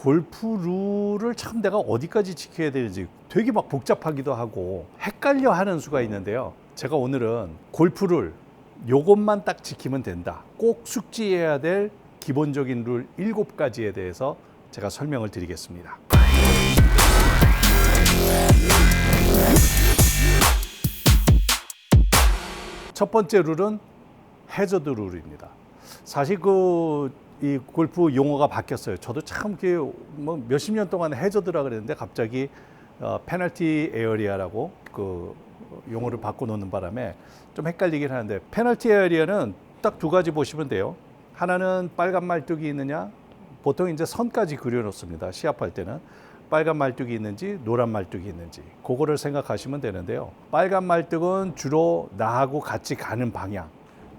골프 룰을 참 내가 어디까지 지켜야 되는지 되게 막 복잡하기도 하고 헷갈려 하는 수가 있는데요. 제가 오늘은 골프 룰 요것만 딱 지키면 된다. 꼭 숙지해야 될 기본적인 룰 7가지에 대해서 제가 설명을 드리겠습니다. 첫 번째 룰은 해저드 룰입니다. 사실 이 골프 용어가 바뀌었어요. 저도 참 뭐 몇십 년 동안 해저드라 그랬는데 갑자기 페널티 에어리아라고 그 용어를 바꿔놓는 바람에 좀 헷갈리긴 하는데, 페널티 에어리아는 딱 2가지 보시면 돼요. 하나는 빨간 말뚝이 있느냐, 보통 이제 선까지 그려놓습니다. 시합할 때는 빨간 말뚝이 있는지 노란 말뚝이 있는지 그거를 생각하시면 되는데요. 빨간 말뚝은 주로 나하고 같이 가는 방향,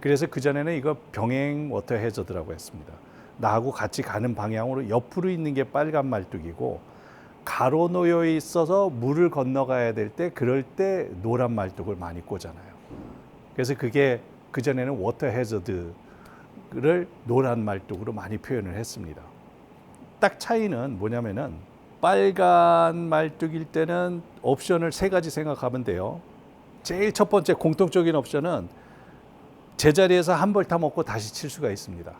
그래서 그전에는 이거 병행 워터 해저드라고 했습니다. 나하고 같이 가는 방향으로 옆으로 있는 게 빨간 말뚝이고, 가로 놓여 있어서 물을 건너가야 될 때 그럴 때 노란 말뚝을 많이 꽂잖아요. 그래서 그게 그전에는 워터 해저드를 노란 말뚝으로 많이 표현을 했습니다. 딱 차이는 뭐냐면은 빨간 말뚝일 때는 옵션을 3가지 생각하면 돼요. 제일 첫 번째 공통적인 옵션은 제자리에서 한 벌타 먹고 다시 칠 수가 있습니다.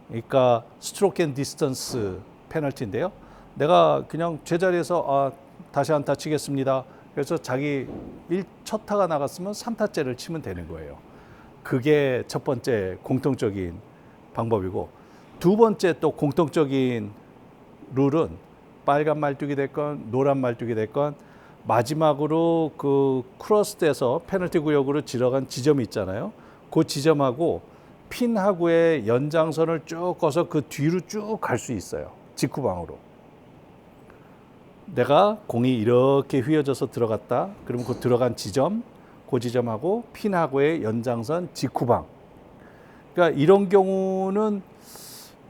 그러니까 스트로크 앤 디스턴스 페널티인데요. 내가 그냥 제자리에서 다시 안타 치겠습니다. 그래서 자기 1첫 타가 나갔으면 3타째를 치면 되는 거예요. 그게 첫 번째 공통적인 방법이고, 2번째 또 공통적인 룰은 빨간 말뚝이 됐건 노란 말뚝이 됐건 마지막으로 그 크로스돼서 페널티 구역으로 들어간 지점이 있잖아요. 그 지점하고 핀하고의 연장선을 쭉 꺼서 그 뒤로 쭉 갈 수 있어요. 직구방으로. 내가 공이 이렇게 휘어져서 들어갔다. 그러면 그 들어간 지점, 그 지점하고 핀하고의 연장선 직구방. 그러니까 이런 경우는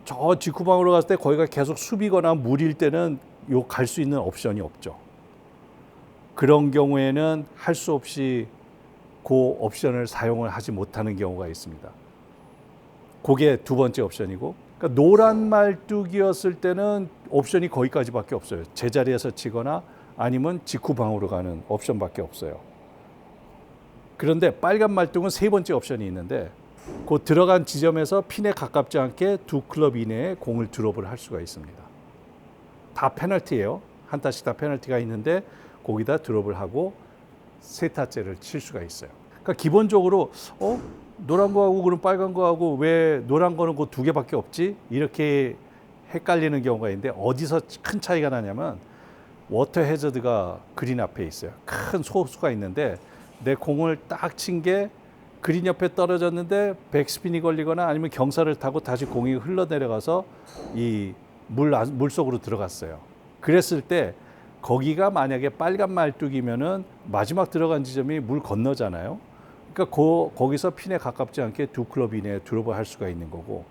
저 직구방으로 갔을 때 거기가 계속 숲이거나 물일 때는 요 갈 수 있는 옵션이 없죠. 그런 경우에는 할 수 없이 그 옵션을 사용을 하지 못하는 경우가 있습니다. 그게 2번째 옵션이고, 그러니까 노란 말뚝이었을 때는 옵션이 거기까지밖에 없어요. 제자리에서 치거나 아니면 직구방으로 가는 옵션밖에 없어요. 그런데 빨간 말뚝은 3번째 옵션이 있는데, 그 들어간 지점에서 핀에 가깝지 않게 2클럽 이내에 공을 드롭을 할 수가 있습니다. 다 페널티예요. 한 타씩 다 페널티가 있는데 거기다 드롭을 하고 3타째를 칠 수가 있어요. 그러니까 기본적으로 노란 거하고 그럼 빨간 거하고 왜 노란 거는 그 2개밖에 없지? 이렇게 헷갈리는 경우가 있는데, 어디서 큰 차이가 나냐면 워터 해저드가 그린 앞에 있어요. 큰 소수가 있는데 내 공을 딱 친 게 그린 옆에 떨어졌는데 백스핀이 걸리거나 아니면 경사를 타고 다시 공이 흘러내려가서 이 물 속으로 들어갔어요. 그랬을 때 거기가 만약에 빨간 말뚝이면은 마지막 들어간 지점이 물 건너잖아요. 그러니까 거기서 핀에 가깝지 않게 2클럽 이내에 드롭을 할 수가 있는 거고,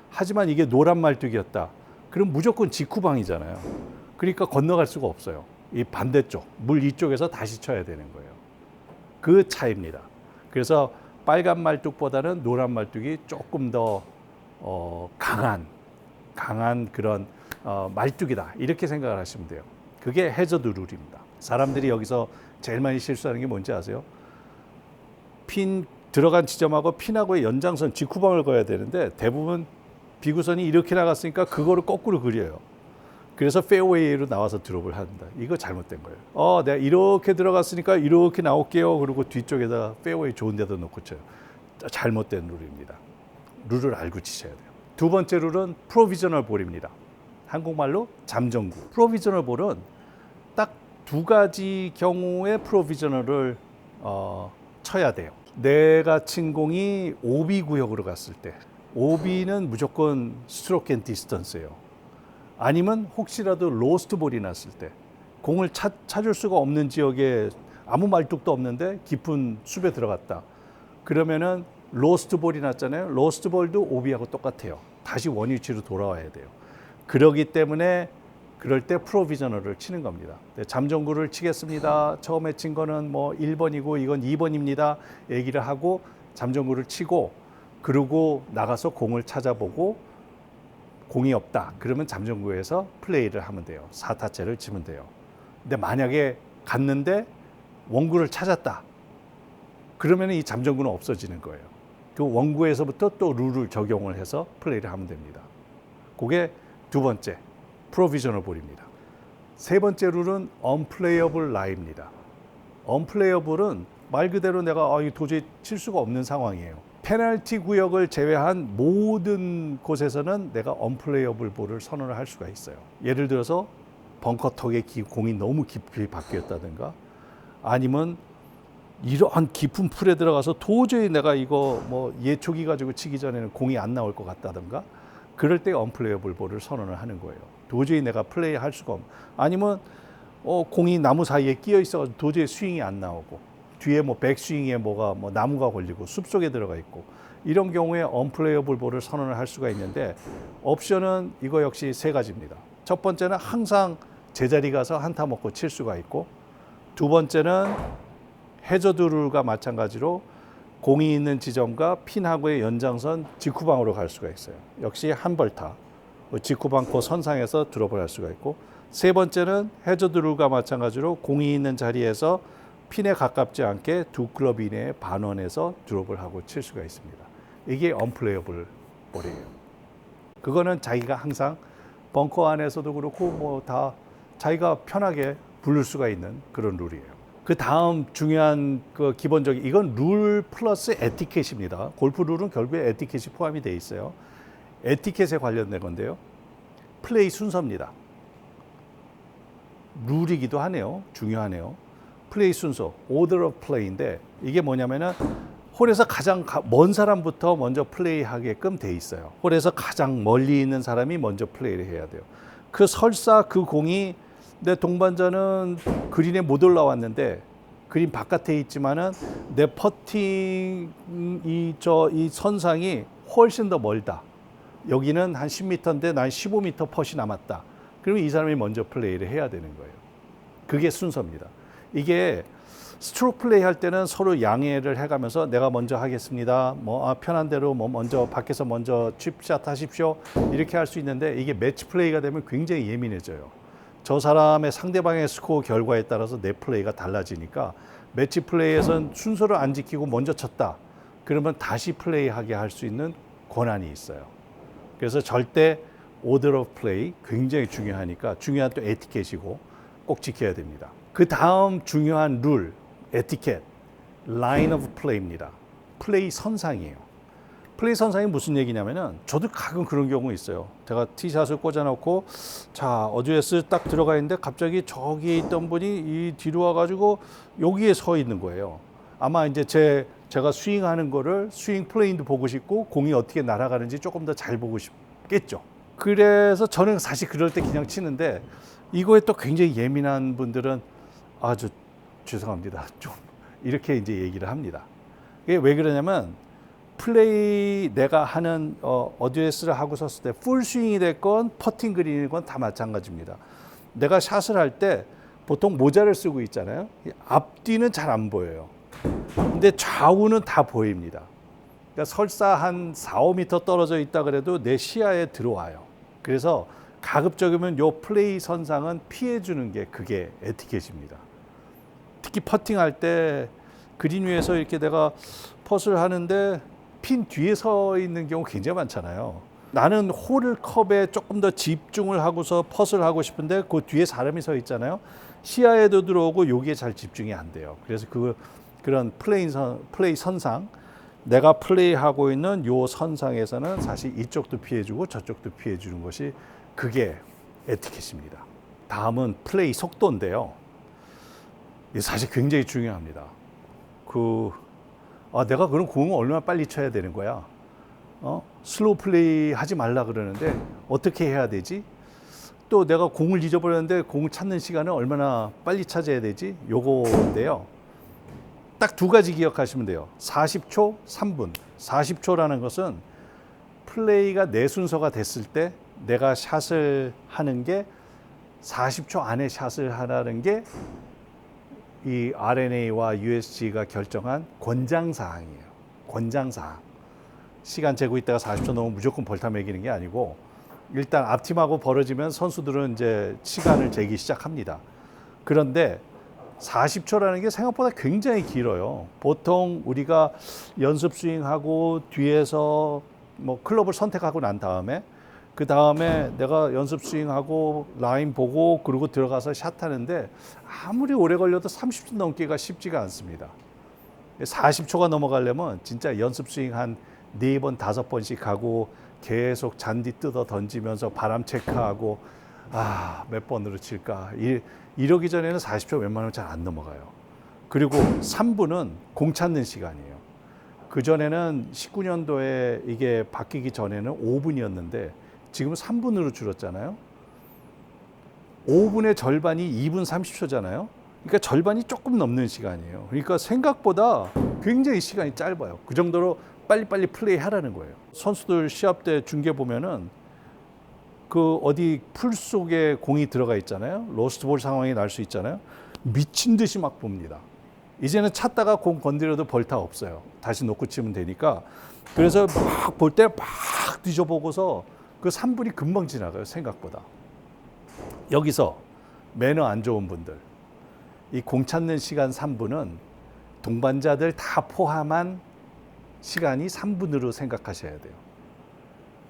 하지만 이게 노란 말뚝이었다. 그럼 무조건 직구방이잖아요. 그러니까 건너갈 수가 없어요. 이 반대쪽, 물 이쪽에서 다시 쳐야 되는 거예요. 그 차이입니다. 그래서 빨간 말뚝보다는 노란 말뚝이 조금 더 강한 그런 말뚝이다. 이렇게 생각을 하시면 돼요. 그게 해저드 룰입니다. 사람들이 여기서 제일 많이 실수하는 게 뭔지 아세요? 핀 들어간 지점하고 핀하고의 연장선 직후방을 그어야 되는데 대부분 비구선이 이렇게 나갔으니까 그거를 거꾸로 그려요. 그래서 페어웨이로 나와서 드롭을 한다. 이거 잘못된 거예요. 내가 이렇게 들어갔으니까 이렇게 나올게요. 그리고 뒤쪽에다 페어웨이 좋은 데다 놓고 쳐요. 잘못된 룰입니다. 룰을 알고 치셔야 돼요. 2번째 룰은 프로비저널 볼입니다. 한국말로 잠정구. 프로비저널 볼은 딱 2가지 경우에 프로비저널을 쳐야 돼요. 내가 친 공이 OB 구역으로 갔을 때, OB는 무조건 스트로크 앤 디스턴스예요. 아니면 혹시라도 로스트 볼이 났을 때, 공을 찾을 수가 없는 지역에 아무 말뚝도 없는데 깊은 숲에 들어갔다. 그러면은 로스트 볼이 났잖아요. 로스트 볼도 OB하고 똑같아요. 다시 원위치로 돌아와야 돼요. 그러기 때문에 그럴 때 프로비저널을 치는 겁니다. 잠정구를 치겠습니다. 처음에 친 거는 뭐 1번이고 이건 2번입니다. 얘기를 하고 잠정구를 치고, 그러고 나가서 공을 찾아보고 공이 없다. 그러면 잠정구에서 플레이를 하면 돼요. 4타째를 치면 돼요. 근데 만약에 갔는데 원구를 찾았다. 그러면 이 잠정구는 없어지는 거예요. 그 원구에서부터 또 룰을 적용을 해서 플레이를 하면 됩니다. 그게 두 번째, 프로비저널 볼입니다. 세 번째 룰은 unplayable lie입니다. unplayable은 말 그대로 내가 도저히 칠 수가 없는 상황이에요. 페널티 구역을 제외한 모든 곳에서는 내가 unplayable 볼을 선언을 할 수가 있어요. 예를 들어서 벙커 턱에 공이 너무 깊이 박혔다든가, 아니면 이러한 깊은 풀에 들어가서 도저히 내가 이거 뭐 예초기 가지고 치기 전에는 공이 안 나올 것 같다든가, 그럴 때 unplayable 볼을 선언을 하는 거예요. 도저히 내가 플레이할 수가 없는, 아니면 공이 나무 사이에 끼어 있어가지고 도저히 스윙이 안 나오고, 뒤에 뭐 백스윙에 뭐가 뭐 나무가 걸리고 숲속에 들어가 있고, 이런 경우에 unplayable 볼을 선언을 할 수가 있는데, 옵션은 이거 역시 세 가지입니다. 첫 번째는 항상 제자리 가서 한타 먹고 칠 수가 있고, 두 번째는 해저드 룰과 마찬가지로 공이 있는 지점과 핀하고의 연장선 직후방으로 갈 수가 있어요. 역시 한 벌타, 직후방 그 선상에서 드롭을 할 수가 있고, 세 번째는 해저드 룰과 마찬가지로 공이 있는 자리에서 핀에 가깝지 않게 두 클럽 이내의 반원에서 드롭을 하고 칠 수가 있습니다. 이게 unplayable 볼이에요. 그거는 자기가 항상 벙커 안에서도 그렇고 뭐 다 자기가 편하게 부를 수가 있는 그런 룰이에요. 그 다음 중요한 그 기본적인, 이건 룰 플러스 에티켓입니다. 골프 룰은 결국에 에티켓이 포함이 되어 있어요. 에티켓에 관련된 건데요. 플레이 순서입니다. 룰이기도 하네요. 중요하네요. 플레이 순서, order of play인데, 이게 뭐냐면은 홀에서 가장 먼 사람부터 먼저 플레이하게끔 돼 있어요. 홀에서 가장 멀리 있는 사람이 먼저 플레이를 해야 돼요. 그 설사 그 공이 내 동반자는 그린에 못 올라왔는데, 그린 바깥에 있지만은 내 퍼팅 이 선상이 훨씬 더 멀다. 여기는 한 10m인데 난 15m 펫이 남았다. 그러면 이 사람이 먼저 플레이를 해야 되는 거예요. 그게 순서입니다. 이게 스트로크 플레이 할 때는 서로 양해를 해가면서 내가 먼저 하겠습니다. 편한 대로 먼저 밖에서 먼저 칩샷 하십시오. 이렇게 할 수 있는데, 이게 매치 플레이가 되면 굉장히 예민해져요. 저 사람의 상대방의 스코어 결과에 따라서 내 플레이가 달라지니까, 매치 플레이에서는 순서를 안 지키고 먼저 쳤다. 그러면 다시 플레이하게 할 수 있는 권한이 있어요. 그래서 절대 order of play 굉장히 중요하니까, 중요한 또 에티켓이고 꼭 지켜야 됩니다. 그 다음 중요한 룰, 에티켓, line of play입니다. 플레이 선상이에요. 플레이 선상이 무슨 얘기냐면은, 저도 가끔 그런 경우 있어요. 제가 티샷을 꽂아놓고, 자, 어드레스 딱 들어가 있는데 갑자기 저기 있던 분이 이 뒤로 와가지고 여기에 서 있는 거예요. 아마 이제 제가 스윙하는 거를, 스윙 플레이도 보고 싶고 공이 어떻게 날아가는지 조금 더 잘 보고 싶겠죠. 그래서 저는 사실 그럴 때 그냥 치는데, 이거에 또 굉장히 예민한 분들은 아주 죄송합니다, 좀 이렇게 이제 얘기를 합니다. 이게 왜 그러냐면, 플레이 내가 하는 어드레스를 하고 섰을 때 풀 스윙이 됐건 퍼팅 그린이건 다 마찬가지입니다. 내가 샷을 할 때 보통 모자를 쓰고 있잖아요. 앞뒤는 잘 안 보여요. 근데 좌우는 다 보입니다. 그러니까 설사 한 4, 5m 떨어져 있다 그래도 내 시야에 들어와요. 그래서 가급적이면 요 플레이 선상은 피해주는 게 그게 에티켓입니다. 특히 퍼팅할 때 그린 위에서 이렇게 내가 펫을 하는데 핀 뒤에 서 있는 경우 굉장히 많잖아요. 나는 홀을 컵에 조금 더 집중을 하고서 펫을 하고 싶은데 그 뒤에 사람이 서 있잖아요. 시야에도 들어오고 여기에 잘 집중이 안 돼요. 그래서 그런 플레이 선상, 내가 플레이하고 있는 요 선상에서는 사실 이쪽도 피해주고 저쪽도 피해주는 것이 그게 에티켓입니다. 다음은 플레이 속도인데요. 이게 사실 굉장히 중요합니다. 내가 그럼 공을 얼마나 빨리 쳐야 되는 거야? 슬로우 플레이 하지 말라 그러는데 어떻게 해야 되지? 또 내가 공을 잊어버렸는데 공을 찾는 시간을 얼마나 빨리 찾아야 되지? 요거인데요. 딱 두 가지 기억하시면 돼요. 40초, 3분. 40초라는 것은 플레이가 내 순서가 됐을 때 내가 샷을 하는 게 40초 안에 샷을 하라는 게 이 RNA와 USG가 결정한 권장사항이에요. 권장사항. 시간 재고 있다가 40초 넘으면 무조건 벌타 매기는 게 아니고 일단 앞팀하고 벌어지면 선수들은 이제 시간을 재기 시작합니다. 그런데 40초라는 게 생각보다 굉장히 길어요. 보통 우리가 연습 스윙하고 뒤에서 뭐 클럽을 선택하고 난 다음에 그 다음에 내가 연습 스윙하고 라인 보고 그러고 들어가서 샷 하는데 아무리 오래 걸려도 30초 넘기가 쉽지가 않습니다. 40초가 넘어가려면 진짜 연습 스윙 한 4번, 5번씩 하고 계속 잔디 뜯어 던지면서 바람 체크하고 몇 번으로 칠까 이러기 전에는 40초 웬만하면 잘 안 넘어가요. 그리고 3분은 공 찾는 시간이에요. 그전에는 19년도에 이게 바뀌기 전에는 5분이었는데 지금 3분으로 줄었잖아요. 5분의 절반이 2분 30초잖아요. 그러니까 절반이 조금 넘는 시간이에요. 그러니까 생각보다 굉장히 시간이 짧아요. 그 정도로 빨리빨리 플레이 하라는 거예요. 선수들 시합 때 중계 보면은 그 어디 풀 속에 공이 들어가 있잖아요. 로스트 볼 상황이 날 수 있잖아요. 미친 듯이 막 봅니다. 이제는 찾다가 공 건드려도 벌타 없어요. 다시 놓고 치면 되니까. 그래서 막 볼 때 막 뒤져보고서 그 3분이 금방 지나가요. 생각보다. 여기서 매너 안 좋은 분들, 이 공 찾는 시간 3분은 동반자들 다 포함한 시간이 3분으로 생각하셔야 돼요.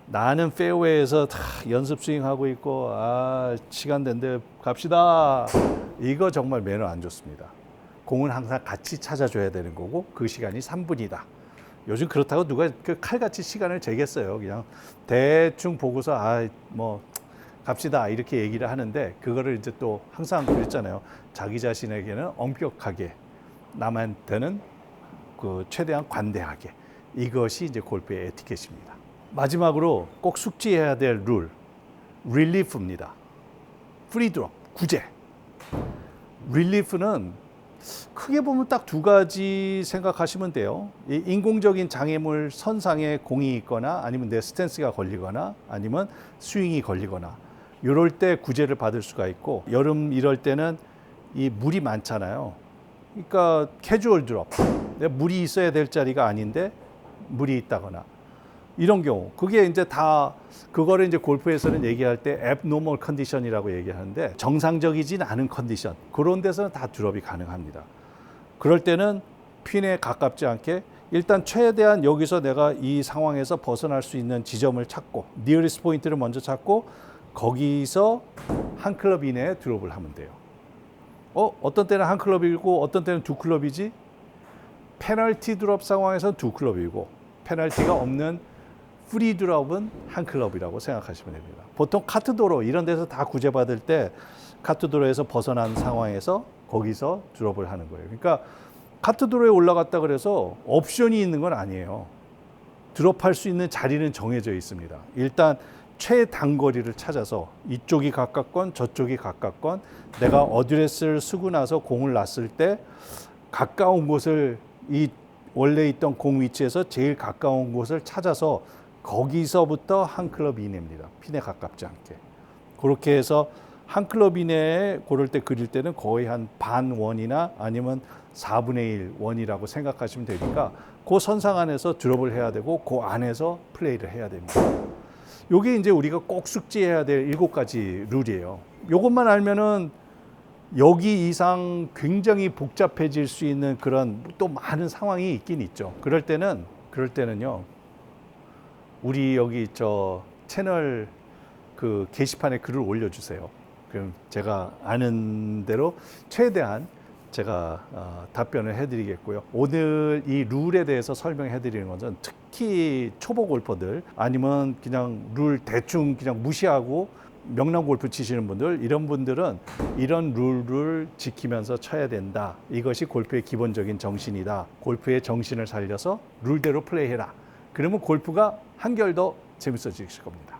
나는 페어웨이에서 다 연습 스윙하고 있고 시간 된대 갑시다. 이거 정말 매너 안 좋습니다. 공은 항상 같이 찾아줘야 되는 거고 그 시간이 3분이다. 요즘 그렇다고 누가 그 칼같이 시간을 재겠어요. 그냥 대충 보고서 뭐 갑시다 이렇게 얘기를 하는데 그거를 이제 또 항상 그랬잖아요. 자기 자신에게는 엄격하게 남한테는 그 최대한 관대하게 이것이 이제 골프의 에티켓입니다. 마지막으로 꼭 숙지해야 될 룰, 릴리프입니다. 프리드롭, 구제. 릴리프는 크게 보면 딱 2가지 생각하시면 돼요. 이 인공적인 장애물 선상에 공이 있거나 아니면 내 스탠스가 걸리거나 아니면 스윙이 걸리거나 이럴 때 구제를 받을 수가 있고 여름 이럴 때는 이 물이 많잖아요. 그러니까 캐주얼 드롭, 물이 있어야 될 자리가 아닌데 물이 있다거나 이런 경우 그게 이제 다 그거를 이제 골프에서는 얘기할 때 abnormal 컨디션이라고 얘기하는데 정상적이진 않은 컨디션 그런 데서는 다 드롭이 가능합니다. 그럴 때는 핀에 가깝지 않게 일단 최대한 여기서 내가 이 상황에서 벗어날 수 있는 지점을 찾고 니어리스트 포인트를 먼저 찾고 거기서 한 클럽 이내에 드롭을 하면 돼요. 어떤 때는 한 클럽이고 어떤 때는 2클럽이지? 페널티 드롭 상황에서는 2클럽이고 페널티가 없는 프리 드롭은 한 클럽이라고 생각하시면 됩니다. 보통 카트도로 이런 데서 다 구제받을 때 카트도로에서 벗어난 상황에서 거기서 드롭을 하는 거예요. 그러니까 카트도로에 올라갔다 그래서 옵션이 있는 건 아니에요. 드롭할 수 있는 자리는 정해져 있습니다. 일단 최단거리를 찾아서 이쪽이 가깝건 저쪽이 가깝건 내가 어드레스를 쓰고 나서 공을 놨을 때 가까운 곳을 이 원래 있던 공 위치에서 제일 가까운 곳을 찾아서 거기서부터 한 클럽 이내입니다. 핀에 가깝지 않게. 그렇게 해서 한 클럽 이내에 고를 때 그릴 때는 거의 한 반 원이나 아니면 4분의 1 원이라고 생각하시면 되니까 그 선상 안에서 드롭을 해야 되고 그 안에서 플레이를 해야 됩니다. 요게 이제 우리가 꼭 숙지해야 될 7가지 룰이에요. 요것만 알면은 여기 이상 굉장히 복잡해질 수 있는 그런 또 많은 상황이 있긴 있죠. 그럴 때는요. 우리 여기 채널 그 게시판에 글을 올려주세요. 그럼 제가 아는 대로 최대한 제가 답변을 해드리겠고요. 오늘 이 룰에 대해서 설명해드리는 것은 특히 초보 골퍼들 아니면 그냥 룰 대충 그냥 무시하고 명랑 골프 치시는 분들 이런 분들은 이런 룰을 지키면서 쳐야 된다. 이것이 골프의 기본적인 정신이다. 골프의 정신을 살려서 룰대로 플레이해라. 그러면 골프가 한결 더 재밌어지실 겁니다.